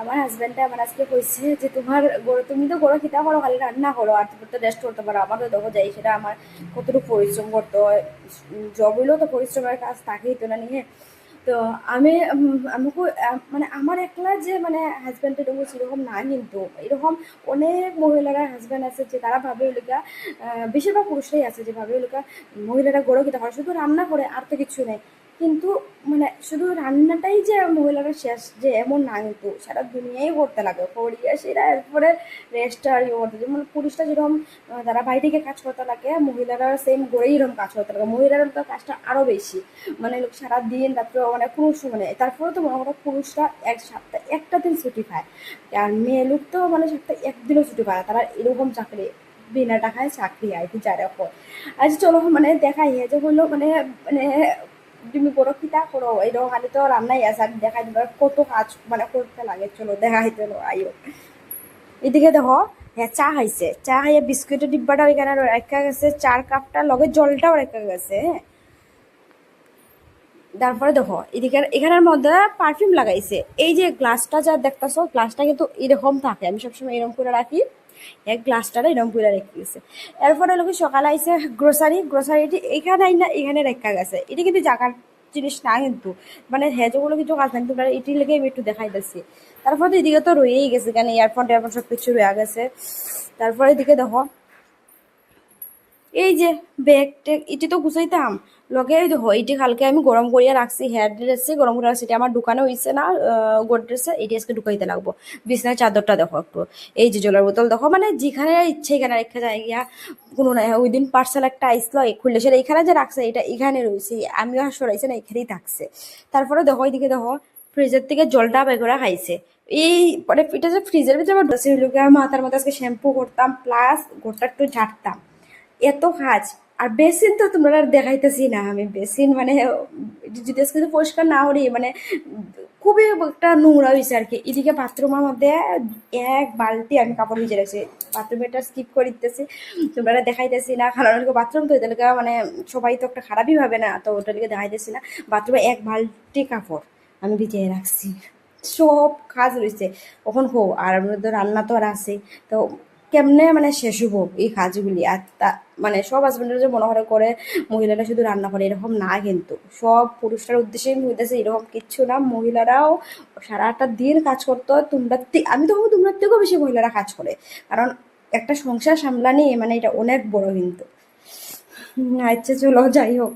আমার হাজব্যান্ডটা আমার আজকে কইছে যে তুমি তো গরো খিতা করো, খালি রান্না করো আর তুমি তো রেস্ট করতে পারো। আমারও দেখো যাই সেটা আমার কতটুকু পরিশ্রম করতে হয়। জব হইলেও তো পরিশ্রমের কাজ থাকেই তো না নিয়ে। তো আমি আমাকে মানে আমার একলা যে মানে হাজব্যান্ড এরকম সেরকম না, কিন্তু এরকম অনেক মহিলারা হাজব্যান্ড আছে যে তারা ভাবে এলাকা, বেশিরভাগ পুরুষরাই আছে যে ভাবে এলাকা মহিলারা গড়ে খেতে পারে, শুধু রান্না করে আর তো কিছু নেই। কিন্তু মানে শুধু রান্নাটাই যে মহিলারা শেষ যে এমন না, কিন্তু সারা দুনিয়াই করতে লাগে করিয়া সেটা এরপরে রেস্ট আর ইয়ে করতে, যেমন পুরুষরা যেরকম তারা বাইরে থেকে কাজ করতে লাগে, মহিলারা সেম গড়েই এরকম কাজ করতে লাগে। মহিলারা তো কাজটা আরও বেশি, মানে লোক সারাদিন, তারপরে মানে পুরুষ মানে তারপরে তো মনে করো পুরুষরা এক সপ্তাহে একটা দিন ছুটি পায়, আর মেয়ে লোক তো মানে সপ্তাহে একদিনও ছুটি পায় না। তারা এরকম চাকরি, বিনা টাকায় চাকরি আর কি যারা হয়। আচ্ছা চলো মানে দেখাই যে হলো মানে মানে তুমি করো খিতা করো এরকম, খালি তো রান্নাই আছে আর দেখাই দিবার কত কাজ মানে করতে লাগে। চলো দেখাই চলো আইও। এদিকে দেখো, হ্যাঁ চা খাইছে, চা খাইয়ে বিস্কুটের ডিব্বাটা ওইখানে রেখা গেছে, চার কাপটা লগে জলটাও রেখা গেছে, হ্যাঁ। তারপরে দেখো এদিকে এখানের মধ্যে পারফিউম লাগাইছে। এই যে গ্লাসটা যা দেখতেছো, গ্লাসটা কিন্তু এরকম থাকে, আমি সবসময় এরকম করে রাখি। এক গ্লাসটা এরকম করে রেখে গেছে। এরপরে লোক সকালে আইসে গ্রোসারিটি এখানে আই না এখানে রেখা গেছে। এটা কিন্তু জাগার জিনিস না, কিন্তু মানে হেজগুলো কিছু কাজ নাই, তোমরা এটি লেগে আমি একটু দেখাই দিচ্ছি। তারপরে তো এদিকে তো রয়েই গেছে, কেন ইয়ারফোন টেয়ারফোন সব কিছু রয়ে গেছে। তারপরে এদিকে দেখো এই যে ব্যাগ টেগ ইটি তো গুছাইতাম, লগে এই দেখো এইটি কালকে আমি গরম করিয়া রাখছি, হেয়ার ড্রেসে গরম করে রাখছি, এটা আমার দোকানে হইছে না গোদরেজে, এটি আজকে ঢুকাইতে লাগবো। বিছনার চাদরটা দেখো একটু, এই যে জলের বোতল দেখো, মানে যেখানে ইচ্ছে এখানে রেখে যায় গিয়া। কোনো নাই, ওই দিন পার্সেল একটা আইসলো খুললে সেটা এখানে যে রাখছে এটা এখানে রয়েছে, আমিও আর সরাইছে না, এখানেই থাকছে। তারপরে দেখো এইদিকে দেখো ফ্রিজের থেকে জলটা বের করে খাইছে। এই মানে এটা যে ফ্রিজের ভিতরে আমার ডসে হইল গিয়া, মাথার মধ্যে আজকে শ্যাম্পু করতাম প্লাস গোটা একটু ঝাড়তাম, এত কাজ। আর বেসিন তো তোমরা আর দেখাইতেছি না, আমি বেসিন মানে যদি আজকে যদি পরিষ্কার না করি মানে খুবই একটা নোংরা হয়েছে আর কি। এদিকে বাথরুমের মধ্যে এক বালতি আমি কাপড় ভিজে রাখছি, বাথরুমে এটা স্কিপ করে দিতেছি, তোমরা দেখাইতেছি না, কারণ বাথরুম তো এদেরকে মানে সবাই তো একটা খারাপই ভাবে না, তো ওটা দিকে দেখাইতেছি না। বাথরুমে এক বালতি কাপড় আমি ভিজিয়ে রাখছি, সব কাজ রয়েছে। কখন হো আর আমাদের তো রান্না তো আর আছে, তো কেমনে মানে শেষ হবো এই কাজগুলি। আর মানে সব হাজবেন্ডরা যে মনে করে মহিলারা শুধু রান্না করে এরকম না, কিন্তু সব পুরুষটার উদ্দেশ্যেই হইতেছে এরকম কিচ্ছু না। মহিলারাও সারাটা দিন কাজ করতে হয়, আমি তো ভাবো তোমরা থেকেও বেশি মহিলারা কাজ করে, কারণ একটা সংসার সামলানি মানে এটা অনেক বড় কিন্তু। আচ্ছা চলো যাই হোক।